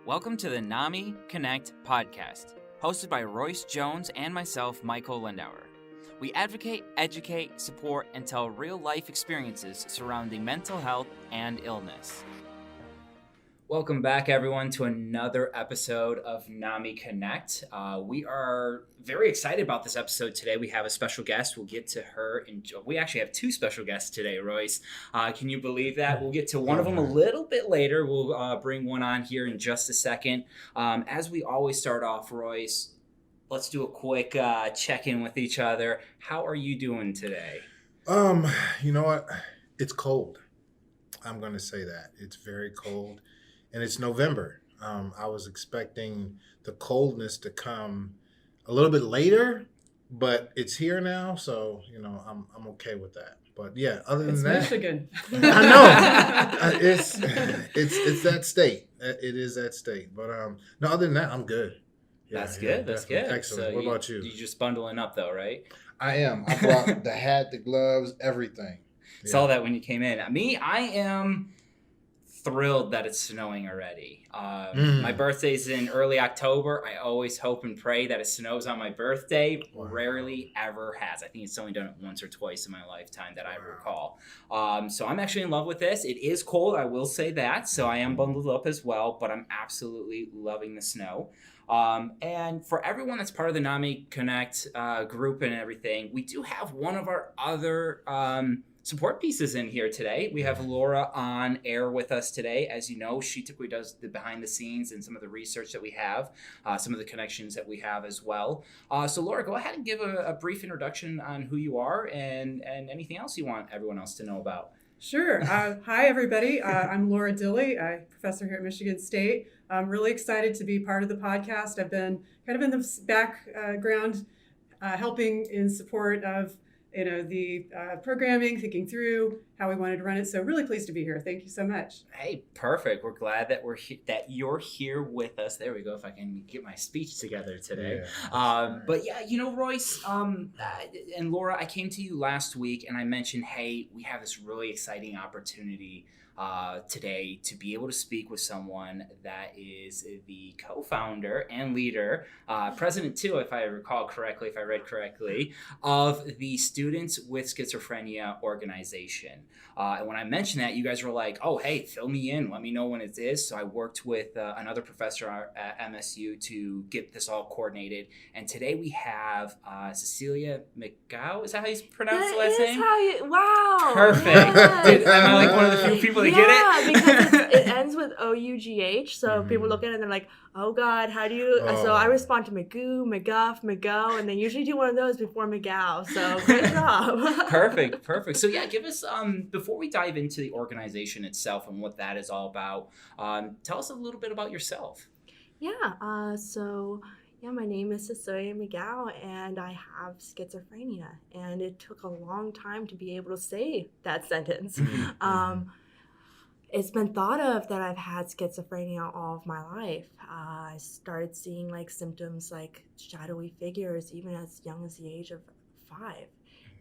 Welcome to the NAMIConnect podcast, hosted by Royce Jones and myself, Michael Lindauer. We advocate, educate, support, and tell real-life experiences surrounding mental health and illness. Welcome back, everyone, to another episode of NAMIConnect. We are very excited about this episode today. We have a special guest. We'll get to her. We actually have two special guests today, Royce. Can you believe that? We'll get to one of them a little bit later. We'll bring one on here in just a second. As we always start off, Royce, let's do a quick check-in with each other. How are you doing today? You know what? It's cold. I'm going to say that. It's very cold. And it's November. I was expecting the coldness to come a little bit later, but it's here now, so I'm okay with that. But yeah, other than that, Michigan. I know it's that state. It is that state. But no, other than that, I'm good. That's good. Excellent. So what about you? You're just bundling up, though, right? I am. I brought the hat, the gloves, everything. Yeah. Saw that when you came in. I am thrilled that it's snowing already. My birthday's in early October. I always hope and pray that it snows on my birthday. Wow. Rarely ever has. I think it's only done it once or twice in my lifetime that I recall. So I'm actually in love with this. It is cold, I will say that. So I am bundled up as well, but I'm absolutely loving the snow. And for everyone that's part of the NAMIConnect group and everything, we do have one of our other support pieces in here today. We have Laura on air with us today. As you know, she typically does the behind the scenes and some of the research that we have, some of the connections that we have as well. So Laura, go ahead and give a brief introduction on who you are and anything else you want everyone else to know about. Sure. Hi, everybody. I'm Laura Dilly, I'm a professor here at Michigan State. I'm really excited to be part of the podcast. I've been kind of in the background helping in support of the programming, thinking through how we wanted to run it. So really pleased to be here. Thank you so much. Hey, perfect. We're glad that that you're here with us. There we go. If I can get my speech together today. Yeah, but yeah, Royce, and Laura, I came to you last week and I mentioned, hey, we have this really exciting opportunity today to be able to speak with someone that is the co-founder and leader, president too, if I recall correctly, if I read correctly, of the Students with Schizophrenia organization. And when I mentioned that, you guys were like, oh, hey, fill me in. Let me know when it is. So I worked with another professor at MSU to get this all coordinated. And today we have Cecilia McGough. Is that how you pronounce the last name? Wow. Perfect. Yes. Am I like one of the few people that get it? Yeah, because it ends with O-U-G-H. So people look at it and they're like, oh, God, how do you? Oh. So I respond to McGough, McGuff, McGough, and they usually do one of those before McGough. So great job. Perfect. So yeah, give us, before we dive into the organization itself and what that is all about, tell us a little bit about yourself. Yeah, my name is Cecilia McGough, and I have schizophrenia. And it took a long time to be able to say that sentence. It's been thought of that I've had schizophrenia all of my life. I started seeing symptoms like shadowy figures even as young as the age of 5.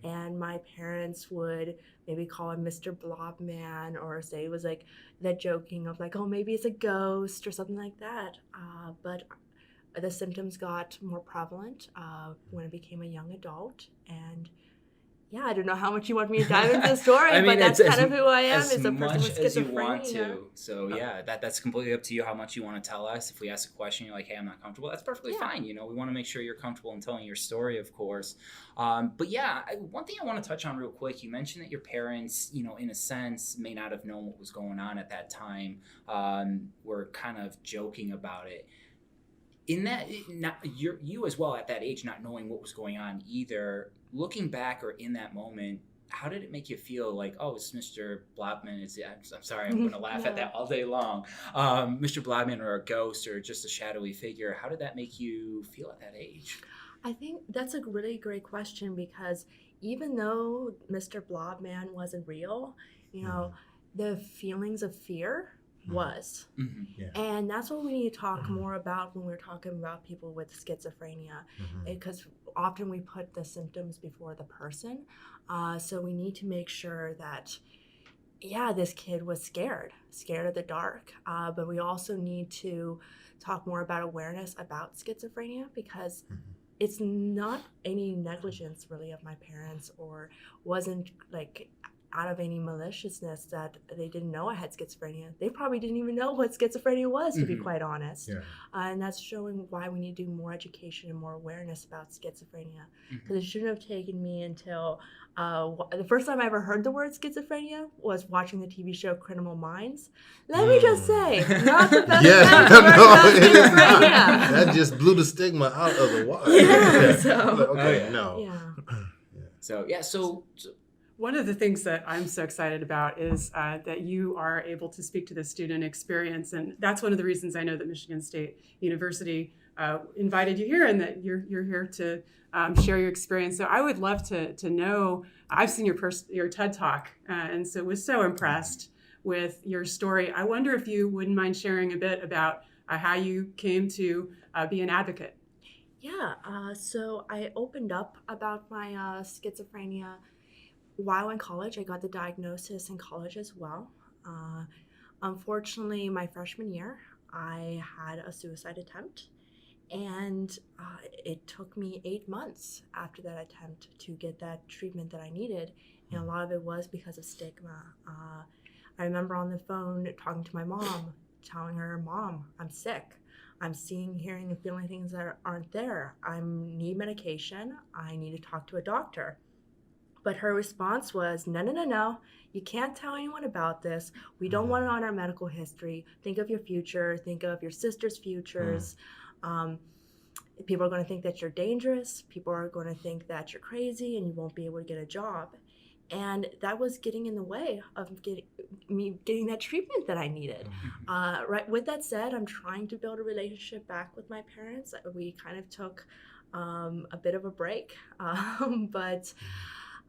And my parents would maybe call him Mr. Blobman, or say it was that joking of oh, maybe it's a ghost or something like that. But the symptoms got more prevalent when I became a young adult. And yeah, I don't know how much you want me to dive into the story, but that's kind of who I am, is a person with schizophrenia. As you want to. So yeah, that's completely up to you how much you want to tell us. If we ask a question, you're like, hey, I'm not comfortable, that's perfectly fine. We want to make sure you're comfortable in telling your story, of course. But yeah, one thing I want to touch on real quick, you mentioned that your parents, in a sense, may not have known what was going on at that time. Were kind of joking about it. In that, you as well at that age, not knowing what was going on either, looking back or in that moment, how did it make you feel it's Mr. Blobman? I'm sorry, I'm going to laugh at that all day long. Mr. Blobman, or a ghost, or just a shadowy figure. How did that make you feel at that age? I think that's a really great question, because even though Mr. Blobman wasn't real, the feelings of fear was. Yeah. And that's what we need to talk more about when we're talking about people with schizophrenia, because often we put the symptoms before the person. So we need to make sure that yeah, this kid was scared of the dark. But we also need to talk more about awareness about schizophrenia, because it's not any negligence really of my parents, or wasn't like out of any maliciousness that they didn't know I had schizophrenia. They probably didn't even know what schizophrenia was, to be quite honest. Yeah. And that's showing why we need to do more education and more awareness about schizophrenia. Because it shouldn't have taken me until the first time I ever heard the word schizophrenia was watching the TV show Criminal Minds. Let me just say, not the best Yeah, thing I've no, heard it is about not. schizophrenia. That just blew the stigma out of the water. Yeah, so- Okay, yeah. no. Yeah. So One of the things that I'm so excited about is that you are able to speak to the student experience. And that's one of the reasons I know that Michigan State University invited you here, and that you're here to share your experience. So I would love to know, I've seen your TED Talk, and so was so impressed with your story. I wonder if you wouldn't mind sharing a bit about how you came to be an advocate. Yeah, so I opened up about my schizophrenia while in college. I got the diagnosis in college as well. Unfortunately, my freshman year, I had a suicide attempt, and it took me 8 months after that attempt to get that treatment that I needed, and a lot of it was because of stigma. I remember on the phone talking to my mom, telling her, "Mom, I'm sick. I'm seeing, hearing, and feeling things that aren't there. I need medication. I need to talk to a doctor." But her response was, no, you can't tell anyone about this. We don't want it on our medical history. Think of your future. Think of your sister's futures. People are going to think that you're dangerous. People are going to think that you're crazy and you won't be able to get a job. And that was getting in the way of getting that treatment that I needed. Right. With that said, I'm trying to build a relationship back with my parents. We kind of took a bit of a break, but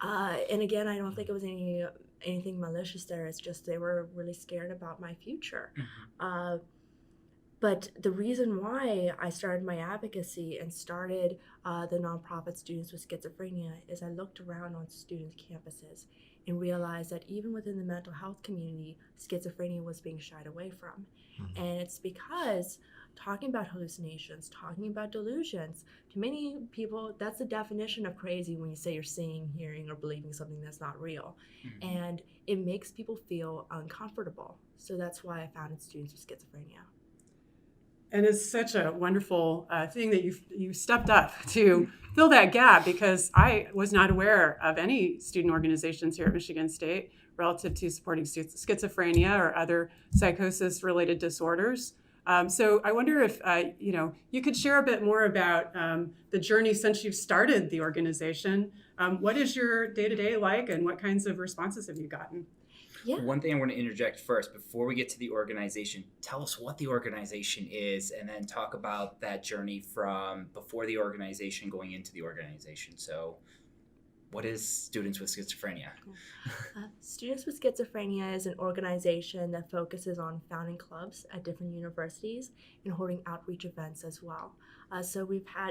and again, I don't think it was anything malicious there. It's just they were really scared about my future. But the reason why I started my advocacy and started the nonprofit Students with Schizophrenia is I looked around on student campuses and realized that even within the mental health community, schizophrenia was being shied away from. And it's because talking about hallucinations, talking about delusions, to many people, that's the definition of crazy when you say you're seeing, hearing, or believing something that's not real. And it makes people feel uncomfortable. So that's why I founded Students with Schizophrenia. And it's such a wonderful thing that you stepped up to fill that gap, because I was not aware of any student organizations here at Michigan State relative to supporting schizophrenia or other psychosis-related disorders. So I wonder if you could share a bit more about the journey since you've started the organization. What is your day-to-day like, and what kinds of responses have you gotten? Yeah. One thing I want to interject first, before we get to the organization, tell us what the organization is, and then talk about that journey from before the organization going into the organization. So what is Students with Schizophrenia? Students with Schizophrenia is an organization that focuses on founding clubs at different universities and holding outreach events as well. So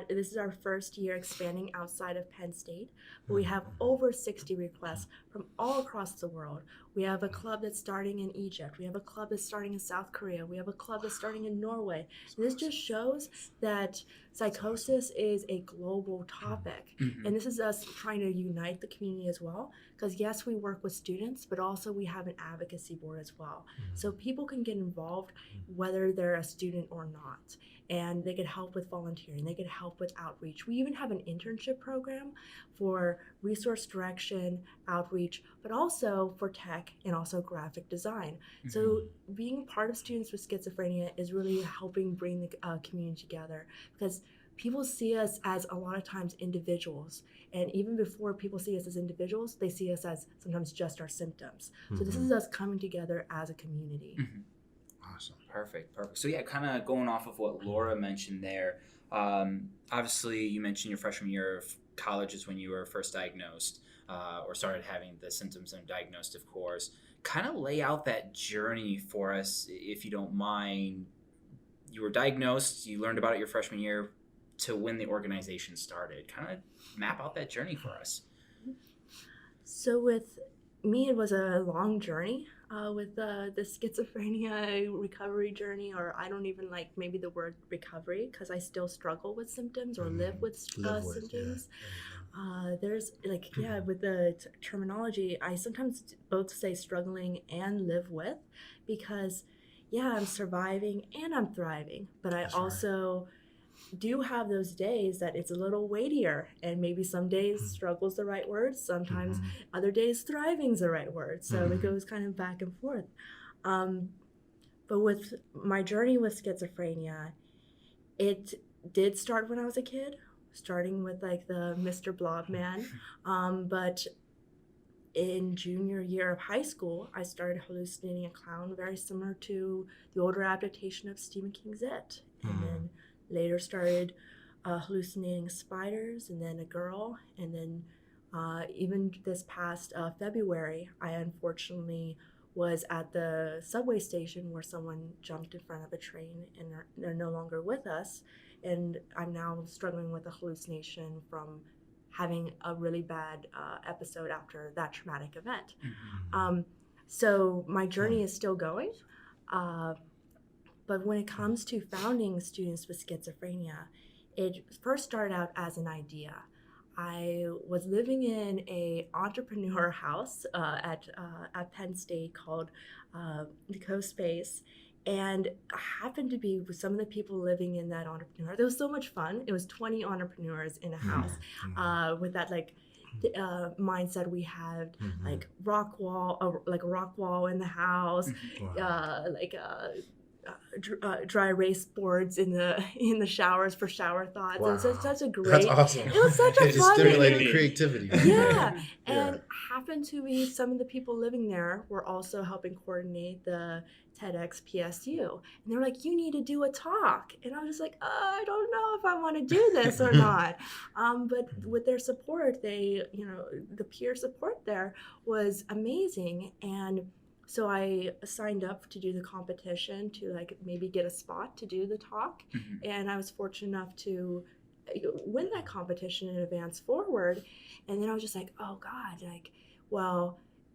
this is our first year expanding outside of Penn State, but we have over 60 requests from all across the world. We have a club that's starting in Egypt. We have a club that's starting in South Korea. We have a club that's starting in Norway. And this just shows that psychosis is a global topic. And this is us trying to unite the community as well. Because yes, we work with students, but also we have an advocacy board as well. So people can get involved whether they're a student or not. And they could help with volunteering. They could help with outreach. We even have an internship program for resource direction, outreach, but also for tech and also graphic design. So being part of Students with Schizophrenia is really helping bring the community together, because people see us as a lot of times individuals. And even before people see us as individuals, they see us as sometimes just our symptoms. So this is us coming together as a community. Awesome. Perfect. So yeah, kind of going off of what Laura mentioned there, obviously you mentioned your freshman year of college is when you were first diagnosed or started having the symptoms and diagnosed, of course. Kind of lay out that journey for us, if you don't mind. You were diagnosed, you learned about it your freshman year to when the organization started. Kind of map out that journey for us. So with me, it was a long journey with the schizophrenia recovery journey, or I don't even like maybe the word recovery because I still struggle with symptoms or live with symptoms. There's like, with the terminology, I sometimes both say struggling and live with, because I'm surviving and I'm thriving, but I also do have those days that it's a little weightier, and maybe some days struggle's the right word, sometimes other days thriving's the right word, so it goes kind of back and forth. But with my journey with schizophrenia, it did start when I was a kid, starting with like the Mr. Blob man, but in junior year of high school, I started hallucinating a clown very similar to the older adaptation of Stephen King's It, and then later started hallucinating spiders, and then a girl, and then even this past February, I unfortunately was at the subway station where someone jumped in front of a train, and they're no longer with us, and I'm now struggling with a hallucination from having a really bad episode after that traumatic event. So my journey is still going. But when it comes to founding Students with Schizophrenia, it first started out as an idea. I was living in a entrepreneur house at Penn State called the Co-Space, and I happened to be with some of the people living in that entrepreneur. There was so much fun. It was 20 entrepreneurs in a house with that like mindset we had, like a rock wall in the house, dry erase boards in the showers for shower thoughts. Wow. It was such a great. That's awesome. It was such a fun. Stimulating creativity. And happened to be some of the people living there were also helping coordinate the TEDx PSU, and they were like, "You need to do a talk," and I was just like, "I don't know if I want to do this or not." But with their support, the peer support there was amazing, and so I signed up to do the competition to like maybe get a spot to do the talk. And I was fortunate enough to win that competition and advance forward. And then I was just like, oh God,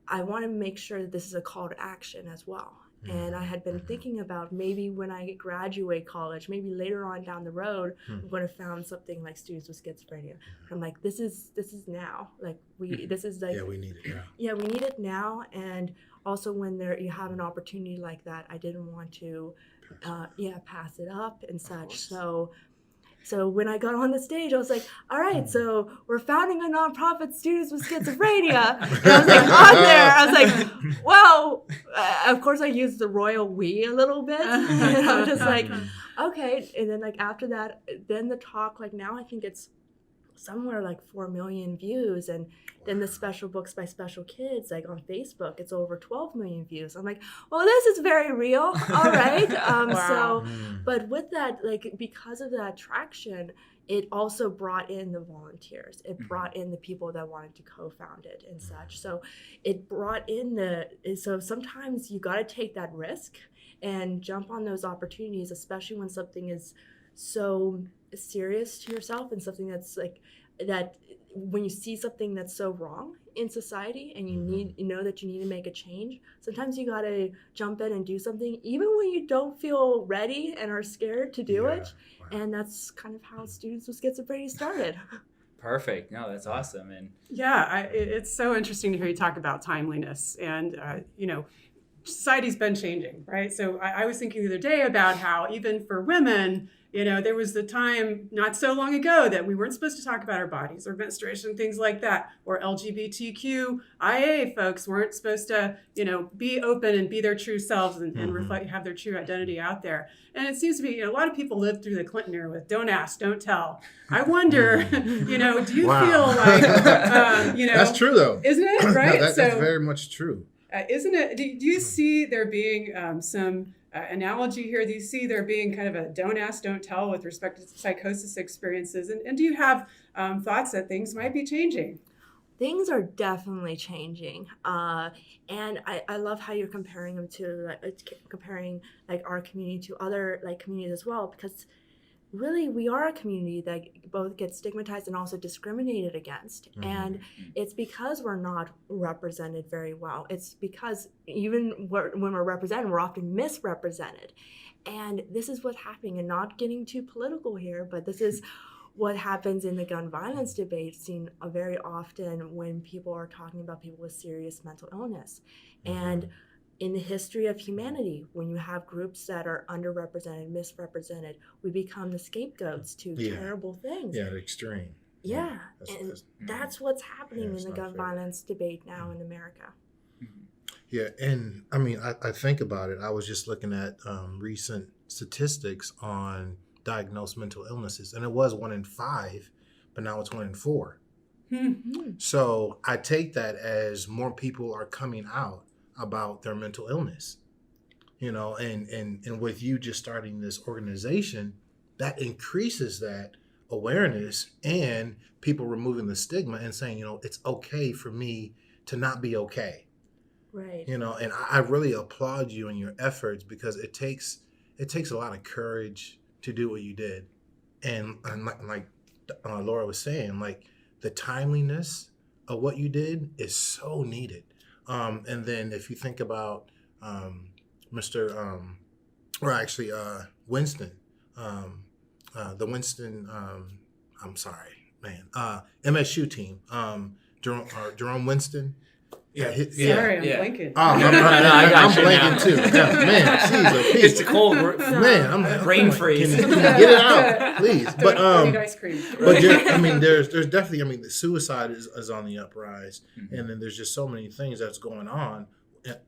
I want to make sure that this is a call to action as well. And I had been thinking about maybe when I graduate college, maybe later on down the road, I'm going to found something like Students with Schizophrenia. I'm like, this is now. Like this is like, we need it now. Yeah, we need it now. And also when you have an opportunity like that, I didn't want to, pass it up and such. So when I got on the stage, I was like, all right, so we're founding a nonprofit, Students with Schizophrenia. And I was like, on there, I was like, well, of course I used the royal we a little bit. And I was just like, okay. And then like after that, then the talk, like now I think it's somewhere like 4 million views, and then the special books by special kids, like on Facebook, it's over 12 million views. I'm like, well, this is very real. All right. But with that, like because of that traction, it also brought in the volunteers. It brought in the people that wanted to co-found it and such. So it brought in so sometimes you got to take that risk and jump on those opportunities, especially when something is so serious to yourself and something that's like that. When you see something that's so wrong in society and you know that you need to make a change, sometimes you got to jump in and do something even when you don't feel ready and are scared to do it. Wow. And that's kind of how Students with Schizophrenia started. Perfect. No, that's awesome. And it's so interesting to hear you talk about timeliness, and society's been changing, right? So I was thinking the other day about how even for women, there was the time not so long ago that we weren't supposed to talk about our bodies or menstruation, things like that, or LGBTQIA folks weren't supposed to, be open and be their true selves and reflect, have their true identity out there. And it seems to be, a lot of people lived through the Clinton era with don't ask, don't tell. I wonder, do you feel like, That's true though. Isn't it? Right? That's very much true. Isn't it? Do you see there being some analogy here? Do you see there being kind of a don't ask, don't tell with respect to psychosis experiences? And do you have thoughts that things might be changing? Things are definitely changing. And I love how you're comparing them to comparing like our community to other like communities as well, because really we are a community that both gets stigmatized and also discriminated against. And it's because we're not represented very well. It's because even when we're represented, we're often misrepresented. And this is what's happening, and not getting too political here, but this is what happens in the gun violence debate, seen very often when people are talking about people with serious mental illness. And in the history of humanity, when you have groups that are underrepresented, misrepresented, we become the scapegoats to terrible things. Yeah, the extreme. Yeah, that's what's happening in the gun violence debate now in America. Yeah, and I mean, I think about it. I was just looking at recent statistics on diagnosed mental illnesses, and it was 1 in 5, but now it's 1 in 4. So I take that as more people are coming out about their mental illness, you know, and with you just starting this organization, that increases that awareness and people removing the stigma and saying, you know, it's okay for me to not be okay. Right. You know, and I really applaud you and your efforts, because it takes a lot of courage to do what you did. And like Laura was saying, like the timeliness of what you did is so needed. And then if you think about Winston, the Winston, MSU team, Jerome Winston. Sorry, I'm blanking. I'm blanking too. Yeah, man, jeez, It's a cold man. I'm brain freeze. Can you get it out, please? But ice cream. But there's definitely, the suicide is on the uprise, and then there's just so many things that's going on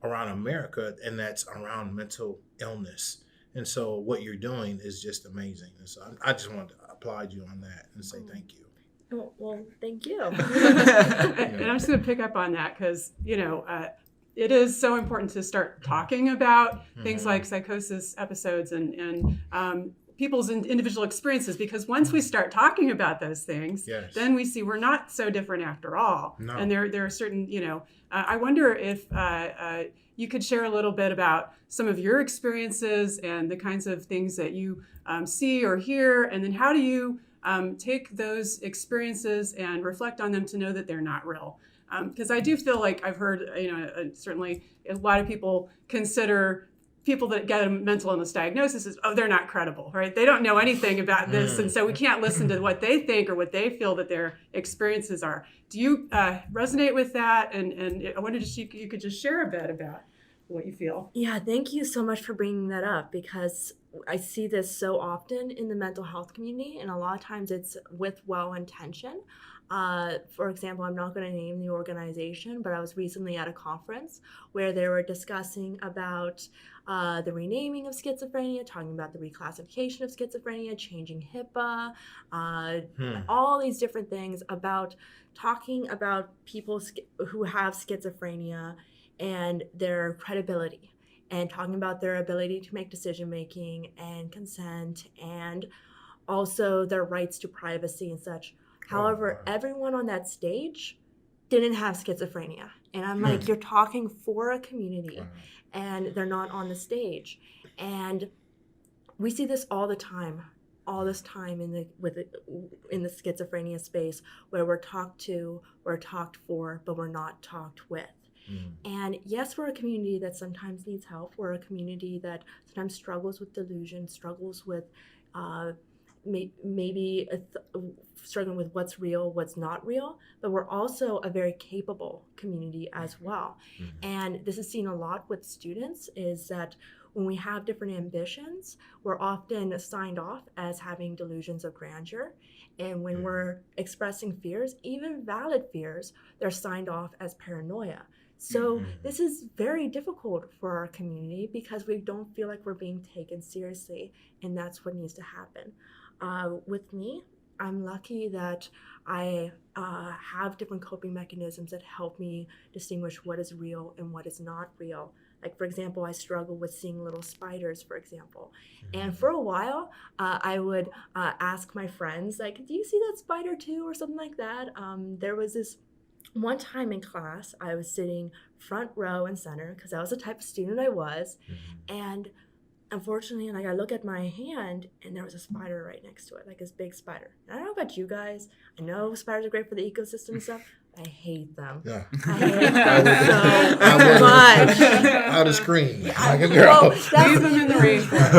around America, and that's around mental illness. And so what you're doing is just amazing. And so I just wanted to applaud you on that and say thank you. Well, thank you. And I'm just going to pick up on that because, it is so important to start talking about things like psychosis episodes and people's individual experiences, because once we start talking about those things, then we see we're not so different after all. No. And there are certain, I wonder if you could share a little bit about some of your experiences and the kinds of things that you see or hear, and then how do you take those experiences and reflect on them to know that they're not real. Because I do feel like I've heard, certainly a lot of people consider people that get a mental illness diagnosis as, they're not credible, right? They don't know anything about this. And so we can't listen to what they think or what they feel that their experiences are. Do you resonate with that? And I wondered if you could just share a bit about what you feel. Yeah, thank you so much for bringing that up, because I see this so often in the mental health community, and a lot of times it's with well-intention. For example, I'm not going to name the organization, but I was recently at a conference where they were discussing about the renaming of schizophrenia, talking about the reclassification of schizophrenia, changing HIPAA, all these different things about talking about people who have schizophrenia and their credibility, and talking about their ability to make decision making and consent, and also their rights to privacy and such. However, everyone on that stage didn't have schizophrenia. And I'm like, you're talking for a community, and they're not on the stage. And we see this all the time in the schizophrenia space, where we're talked to, we're talked for, but we're not talked with. And yes, we're a community that sometimes needs help. We're a community that sometimes struggles with delusion, struggles with maybe struggling with what's real, what's not real, but we're also a very capable community as well. And this is seen a lot with students, is that when we have different ambitions, we're often signed off as having delusions of grandeur. And when we're expressing fears, even valid fears, they're signed off as paranoia. So this is very difficult for our community, because we don't feel like we're being taken seriously, and that's what needs to happen. With me, I'm lucky that I have different coping mechanisms that help me distinguish what is real and what is not real. Like, for example, I struggle with seeing little spiders, for example. And for a while, I would ask my friends, like, do you see that spider too, or something like that? There was this one time in class, I was sitting front row and center, because that was the type of student I was. And unfortunately, like I look at my hand and there was a spider right next to it, like this big spider. And I don't know about you guys. I know spiders are great for the ecosystem and stuff. I hate them. Yeah. I hate them so much. I would have screamed like a girl. Leave them in the rainforest.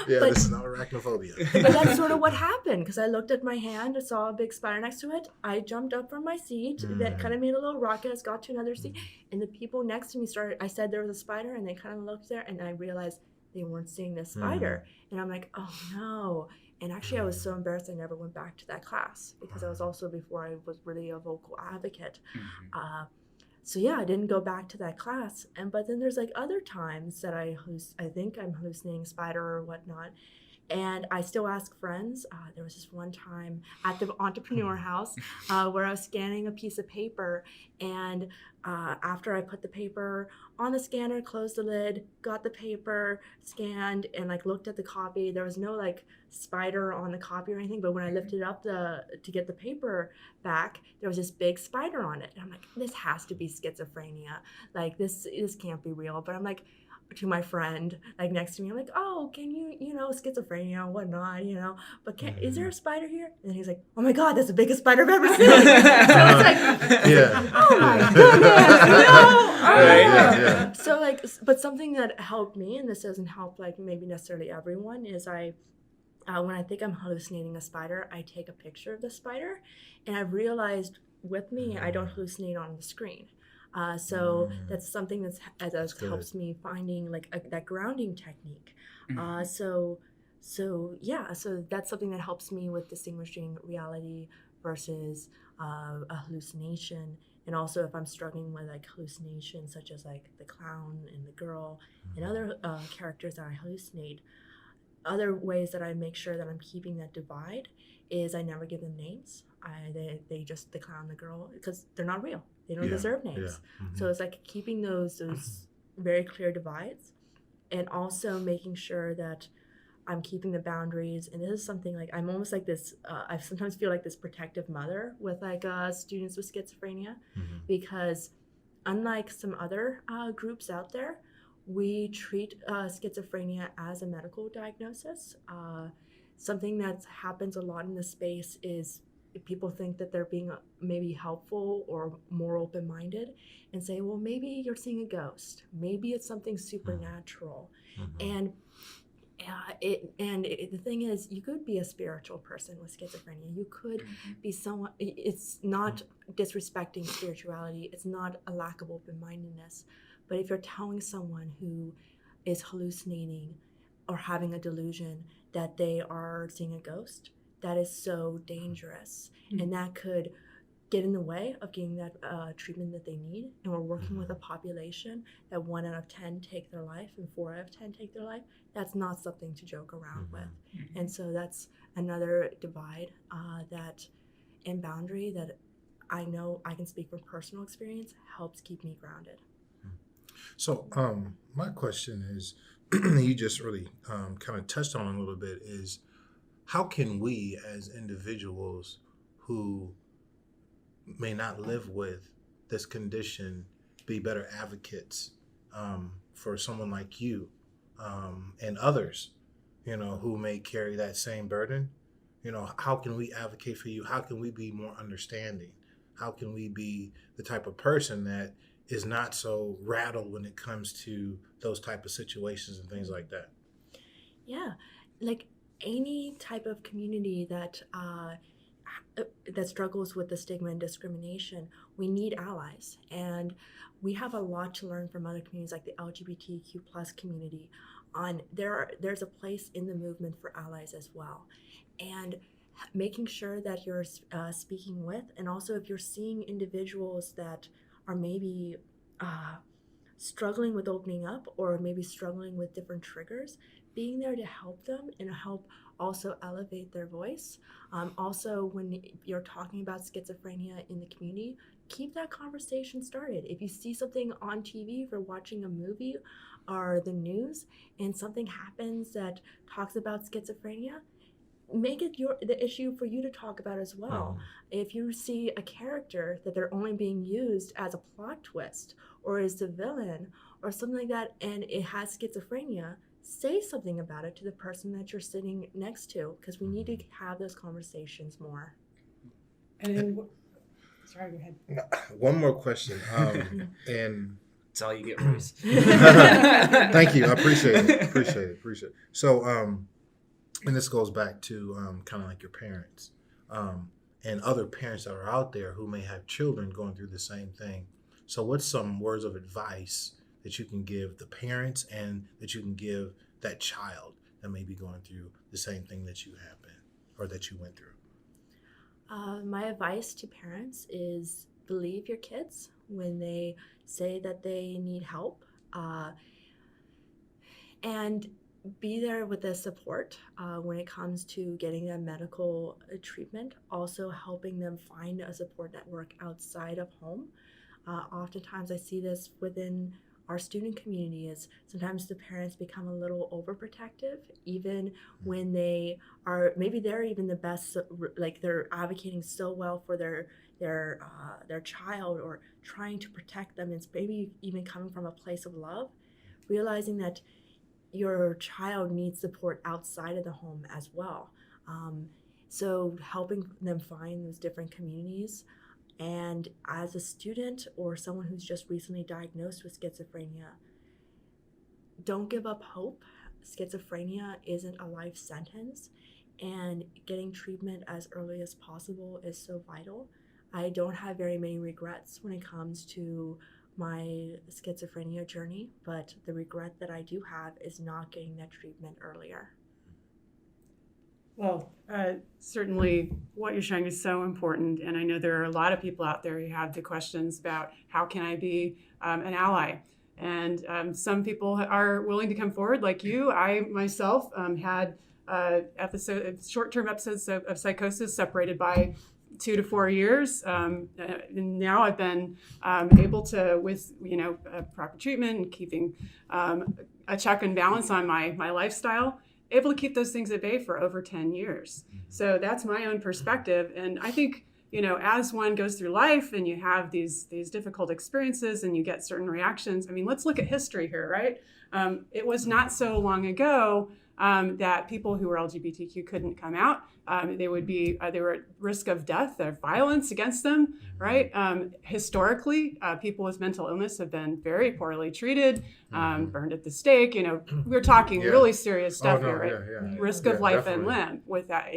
Yeah, But- this is not arachnophobia. But that's sort of what happened, because I looked at my hand and saw a big spider next to it. I jumped up from my seat, that kind of made a little ruckus, got to another seat, and the people next to me I said there was a spider, and they kind of looked there, and I realized they weren't seeing this spider. And I'm like, oh no. And actually, I was so embarrassed I never went back to that class, because I was also before I was really a vocal advocate. So yeah, I didn't go back to that class. But then there's like other times that I think I'm hallucinating spider or whatnot. And I still ask friends. There was this one time at the Entrepreneur House where I was scanning a piece of paper, and after I put the paper on the scanner, closed the lid, got the paper scanned, and like looked at the copy, there was no like spider on the copy or anything. But when I lifted up to get the paper back, there was this big spider on it. And I'm like, this has to be schizophrenia. Like this can't be real. But I'm like, to my friend like next to me, I'm like, oh, can you know, schizophrenia and whatnot, you know, but is there a spider here? And he's like, oh my god, that's the biggest spider I've ever seen. So it's like, oh my goodness, no. So like, but something that helped me, and this doesn't help like maybe necessarily everyone, is when I think I'm hallucinating a spider, I take a picture of the spider, and I've realized with me, I don't hallucinate on the screen. So that's something that helps me finding like that grounding technique. So that's something that helps me with distinguishing reality versus a hallucination. And also if I'm struggling with like hallucinations such as like the clown and the girl and other characters that I hallucinate, other ways that I make sure that I'm keeping that divide is I never give them names. They just, the clown, the girl, because they're not real. They don't deserve names. So it's like keeping those very clear divides, and also making sure that I'm keeping the boundaries. And this is something like I'm almost like this. I sometimes feel like this protective mother with like students with schizophrenia, because unlike some other groups out there, we treat schizophrenia as a medical diagnosis. Something that happens a lot in this space is people think that they're being maybe helpful or more open-minded and say, well, maybe you're seeing a ghost. Maybe it's something supernatural. And the thing is, you could be a spiritual person with schizophrenia. You could be someone, it's not disrespecting spirituality. It's not a lack of open-mindedness. But if you're telling someone who is hallucinating or having a delusion that they are seeing a ghost, that is so dangerous. And that could get in the way of getting that treatment that they need. And we're working with a population that 1 out of 10 take their life and 4 out of 10 take their life. That's not something to joke around with. And so that's another divide and boundary that I know I can speak from personal experience helps keep me grounded. So my question is, you just really kind of touched on it a little bit, is how can we as individuals who may not live with this condition be better advocates for someone like you and others, you know, who may carry that same burden? You know, how can we advocate for you? How can we be more understanding? How can we be the type of person that is not so rattled when it comes to those type of situations and things like that? Yeah, like any type of community that struggles with the stigma and discrimination, we need allies. And we have a lot to learn from other communities like the LGBTQ plus community. There's a place in the movement for allies as well. And making sure that you're speaking with, and also if you're seeing individuals that are maybe struggling with opening up or maybe struggling with different triggers, being there to help them and help also elevate their voice. Also, when you're talking about schizophrenia in the community, keep that conversation started. If you see something on TV, if you're watching a movie or the news and something happens that talks about schizophrenia, make it the issue for you to talk about as well. If you see a character that they're only being used as a plot twist or as the villain or something like that, and it has schizophrenia, say something about it to the person that you're sitting next to, because we need to have those conversations more. And then, sorry, go ahead. One more question. And That's all you get, Royce. thank you. I appreciate it. So, and this goes back to kind of like your parents and other parents that are out there who may have children going through the same thing. So what's some words of advice that you can give the parents and that you can give that child that may be going through the same thing that you have been or that you went through? My advice to parents is believe your kids when they say that they need help, and be there with the support when it comes to getting them medical treatment, also helping them find a support network outside of home. Oftentimes I see this within our student community is sometimes the parents become a little overprotective, even when they are, maybe they're even the best, like they're advocating so well for their child or trying to protect them. It's maybe even coming from a place of love, realizing that your child needs support outside of the home as well. So helping them find those different communities. And as a student or someone who's just recently diagnosed with schizophrenia, don't give up hope. Schizophrenia isn't a life sentence, and getting treatment as early as possible is so vital. I don't have very many regrets when it comes to my schizophrenia journey, but the regret that I do have is not getting that treatment earlier. Well, certainly what you're sharing is so important. And I know there are a lot of people out there who have the questions about how can I be an ally? And some people are willing to come forward like you. I myself had short-term episodes of psychosis separated by 2 to 4 years. And now I've been able to, with proper treatment and keeping a check and balance on my lifestyle, able to keep those things at bay for over 10 years. So that's my own perspective. And I think, as one goes through life and you have these difficult experiences and you get certain reactions, I mean, let's look at history here, right? It was not so long ago that people who were LGBTQ couldn't come out. They were at risk of death or violence against them, right? Historically, people with mental illness have been very poorly treated, burned at the stake. We're talking really serious stuff here, right? Risk of life and limb with that,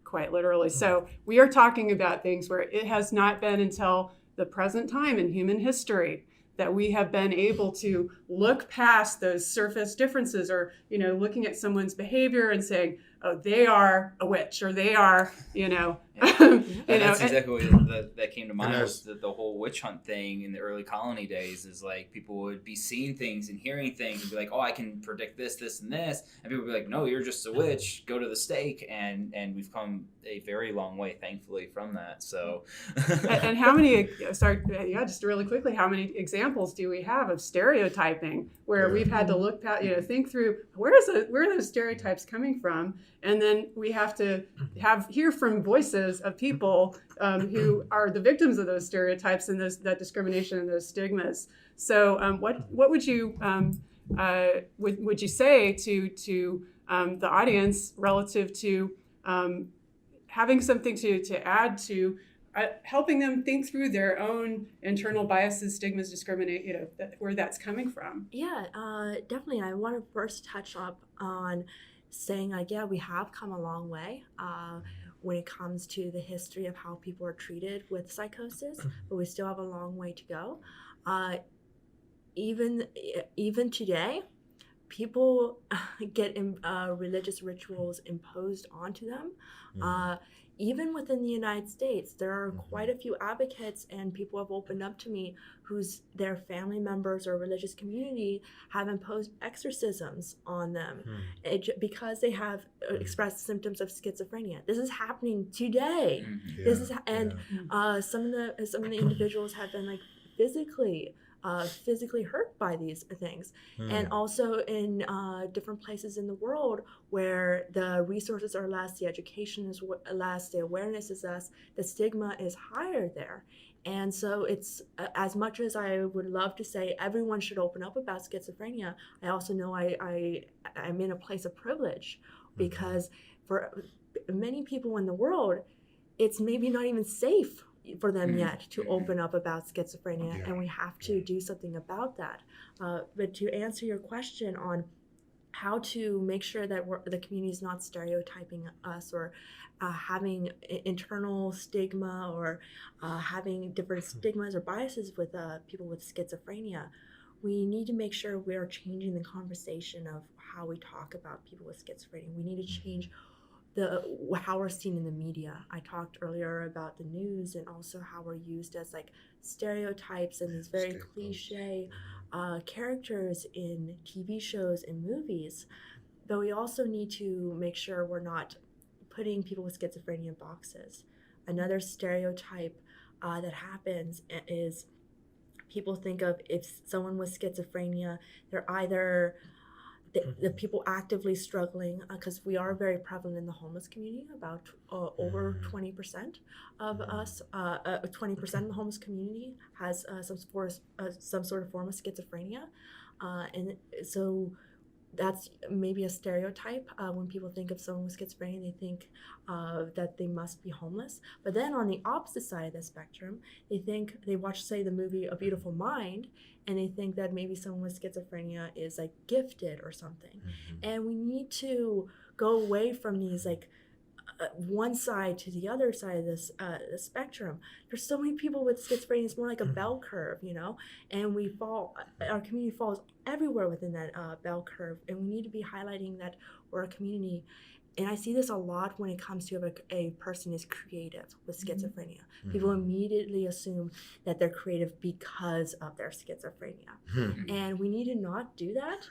quite literally. So we are talking about things where it has not been until the present time in human history that we have been able to look past those surface differences, or looking at someone's behavior and saying, oh, they are a witch, or they are, That's exactly what that came to mind, was the whole witch hunt thing in the early colony days. Is like people would be seeing things and hearing things and be like, oh, I can predict this, this, and this, and people would be like, no, you're just a witch, go to the stake. And we've come a very long way, thankfully, from that. So and how many just really quickly, how many examples do we have of stereotyping where we've had to look past, think through where are those stereotypes coming from, and then we have to hear from voices of people who are the victims of those stereotypes and that discrimination and those stigmas. So what would you would you say to the audience relative to having something to add to helping them think through their own internal biases, stigmas, discriminate, where that's coming from? Yeah, definitely. I want to first touch up on saying we have come a long way when it comes to the history of how people are treated with psychosis, but we still have a long way to go. Even today, people get religious rituals imposed onto them. Even within the United States, there are quite a few advocates and people have opened up to me their family members or religious community have imposed exorcisms on them because they have expressed symptoms of schizophrenia. This is happening today. Some of the individuals have been like physically hurt by these things. And also in different places in the world where the resources are less, the education is less, the awareness is less, the stigma is higher there. And so it's, as much as I would love to say everyone should open up about schizophrenia, I also know I'm in a place of privilege, because for many people in the world, it's maybe not even safe for them yet to open up about schizophrenia, and we have to do something about that. But to answer your question on how to make sure that the community is not stereotyping us, or having internal stigma, or having different stigmas or biases with people with schizophrenia, we need to make sure we are changing the conversation of how we talk about people with schizophrenia. We need to change how we're seen in the media. I talked earlier about the news, and also how we're used as like stereotypes and these very cliche characters in TV shows and movies. But we also need to make sure we're not putting people with schizophrenia in boxes. Another stereotype that happens is people think of, if someone with schizophrenia, they're either the people actively struggling, because we are very prevalent in the homeless community. About over 20% of us, 20% of the homeless community has some sort of form of schizophrenia, and so that's maybe a stereotype. When people think of someone with schizophrenia, they think that they must be homeless. But then on the opposite side of the spectrum, they watch, say, the movie A Beautiful Mind, and they think that maybe someone with schizophrenia is like gifted or something. And we need to go away from these like one side to the other side of this the spectrum. There's so many people with schizophrenia. It's more like a bell curve, and our community falls everywhere within that bell curve, and we need to be highlighting that we're a community. And I see this a lot when it comes to a person is creative with schizophrenia. People immediately assume that they're creative because of their schizophrenia. And we need to not do that,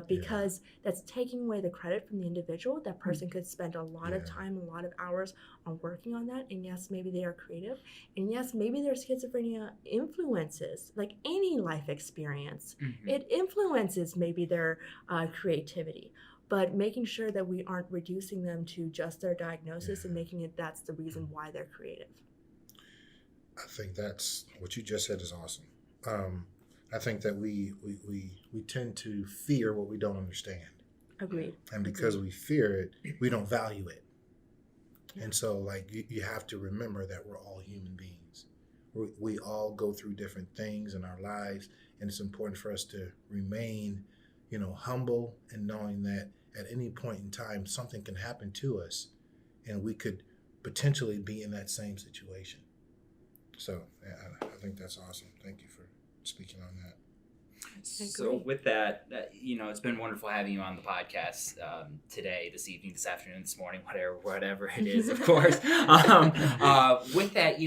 because that's taking away the credit from the individual. That person could spend a lot of time, a lot of hours on working on that. And yes, maybe they are creative. And yes, maybe their schizophrenia influences, like any life experience, it influences maybe their creativity. But making sure that we aren't reducing them to just their diagnosis and making it that's the reason why they're creative. I think that's what you just said is awesome. I think that we tend to fear what we don't understand. Agreed. And because we fear it, we don't value it. And so, like, you have to remember that we're all human beings. We all go through different things in our lives, and it's important for us to remain, humble, and knowing that at any point in time, something can happen to us, and we could potentially be in that same situation. So I think that's awesome. Thank you for speaking on that. So with that, it's been wonderful having you on the podcast today, this evening, this afternoon, this morning, whatever it is, of course. With that,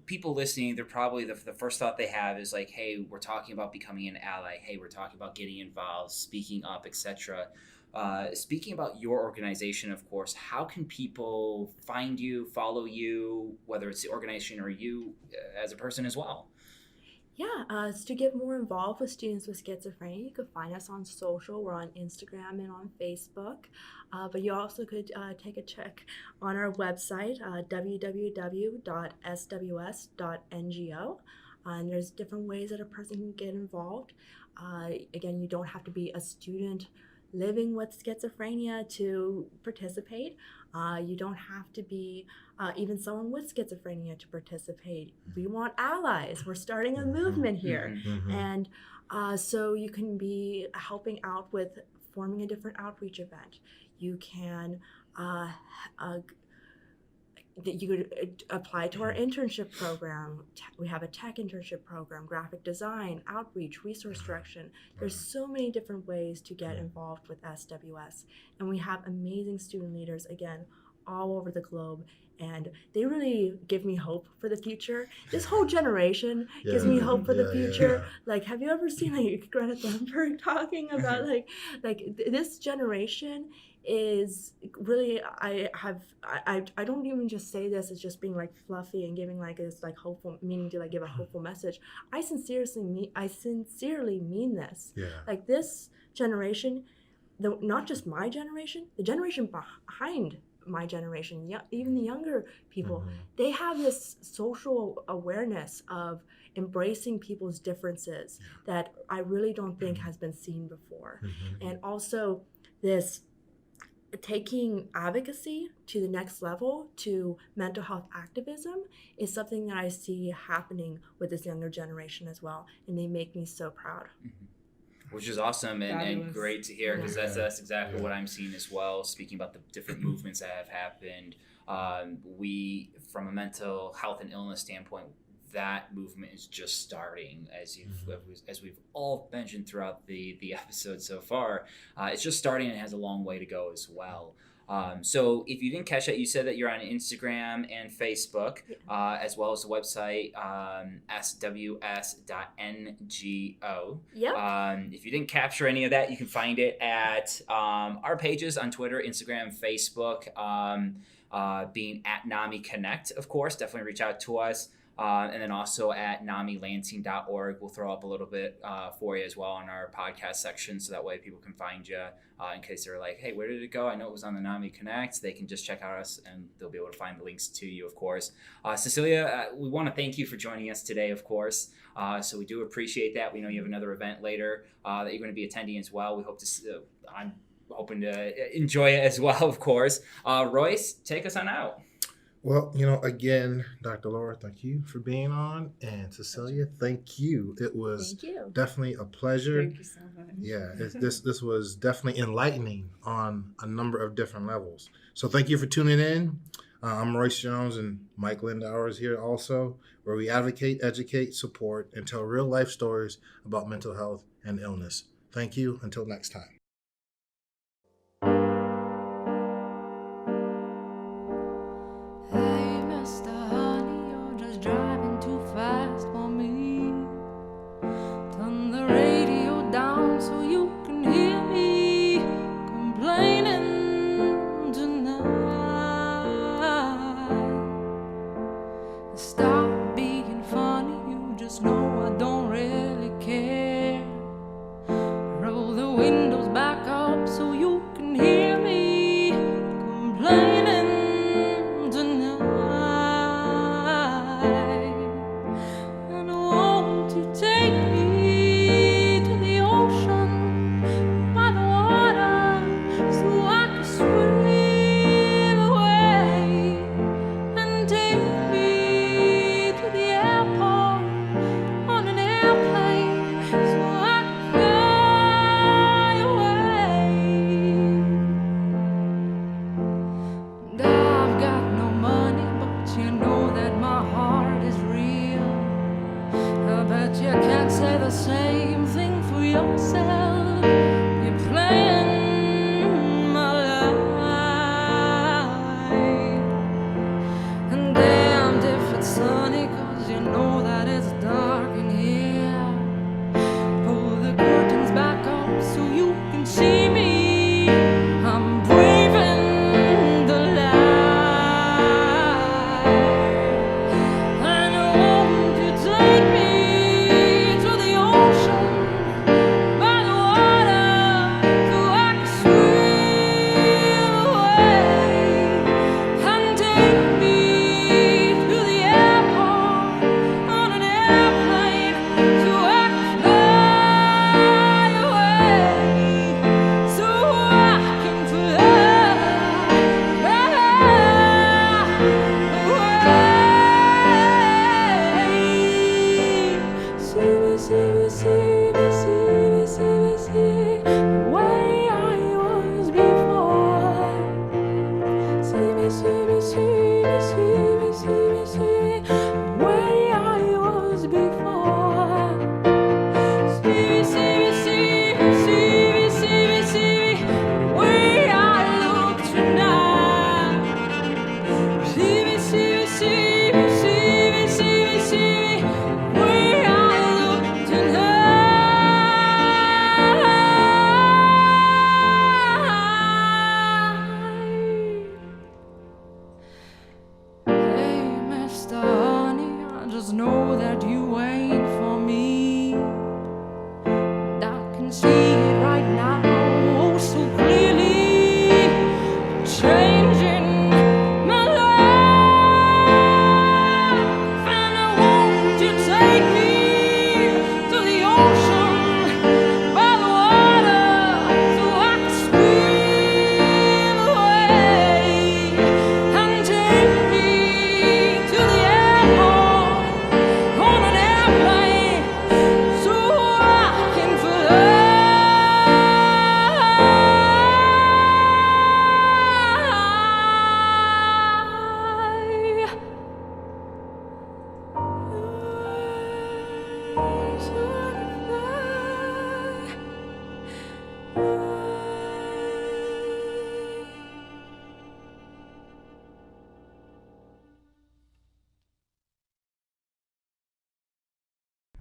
people listening, they're probably the first thought they have is like, hey, we're talking about becoming an ally. Hey, we're talking about getting involved, speaking up, etc. Speaking about your organization, of course, how can people find you, follow you, whether it's the organization or you as a person as well? Yeah, to get more involved with students with schizophrenia, you could find us on social. We're on Instagram and on Facebook. But you also could take a check on our website, www.sws.ngo. And there's different ways that a person can get involved. Again, you don't have to be a student living with schizophrenia to participate. You don't have to be even someone with schizophrenia to participate. We want allies. We're starting a movement here. And so you can be helping out with forming a different outreach event. You can you could apply to our internship program. We have a tech internship program, graphic design, outreach, resource direction. There's so many different ways to get involved with SWS. And we have amazing student leaders, again, all over the globe. And they really give me hope for the future. This whole generation gives me hope for the future. Like, have you ever seen like Greta Thunberg talking about like this generation is really, I don't even just say this as just being like fluffy and giving like this like hopeful, meaning to like give a hopeful message. I sincerely mean this. Like this generation, not just my generation, the generation behind my generation, even the younger people, Mm-hmm. they have this social awareness of embracing people's differences that I really don't think has been seen before. Mm-hmm. And also this taking advocacy to the next level to mental health activism is something that I see happening with this younger generation as well. And they make me so proud. Which is awesome and Fabulous. great to hear, because Yeah. that's exactly Yeah. what I'm seeing as well. Speaking about the different movements that have happened, we, from a mental health and illness standpoint, that movement is just starting, as we've all mentioned throughout the episode so far. It's just starting and has a long way to go as well. So if you didn't catch that, you said that you're on Instagram and Facebook, as well as the website sws.ngo. Yep. If you didn't capture any of that, you can find it at our pages on Twitter, Instagram, Facebook, being at NAMIConnect, of course. Definitely reach out to us. And then also at NAMILansing.org. We'll throw up a little bit for you as well in our podcast section, so that way people can find you in case they're like, hey, where did it go? I know it was on the NAMIConnects. They can just check out us and they'll be able to find the links to you, of course. Cecilia, we want to thank you for joining us today, of course. So we do appreciate that. We know you have another event later that you're going to be attending as well. We hope to, I'm hoping to enjoy it as well, of course. Royce, take us on out. Well, again, Dr. Laura, thank you for being on. And Cecilia, thank you. It was Thank you. definitely a pleasure. Thank you so much. Yeah, this was definitely enlightening on a number of different levels. So thank you for tuning in. I'm Royce Jones, and Mike Lindauer is here also, where we advocate, educate, support, and tell real life stories about mental health and illness. Thank you. Until next time. Hey, Mr. Honey, you're just driving too fast for me. Turn the radio down so you can hear me complaining tonight. Stop being funny, you just know I don't really care. Roll the windows back.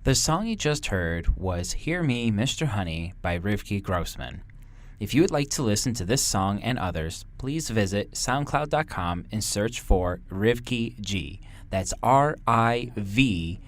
The song you just heard was Hear Me, Mr. Honey by Rivki Grossman. If you would like to listen to this song and others, please visit SoundCloud.com and search for Rivki G. That's RIVKYG.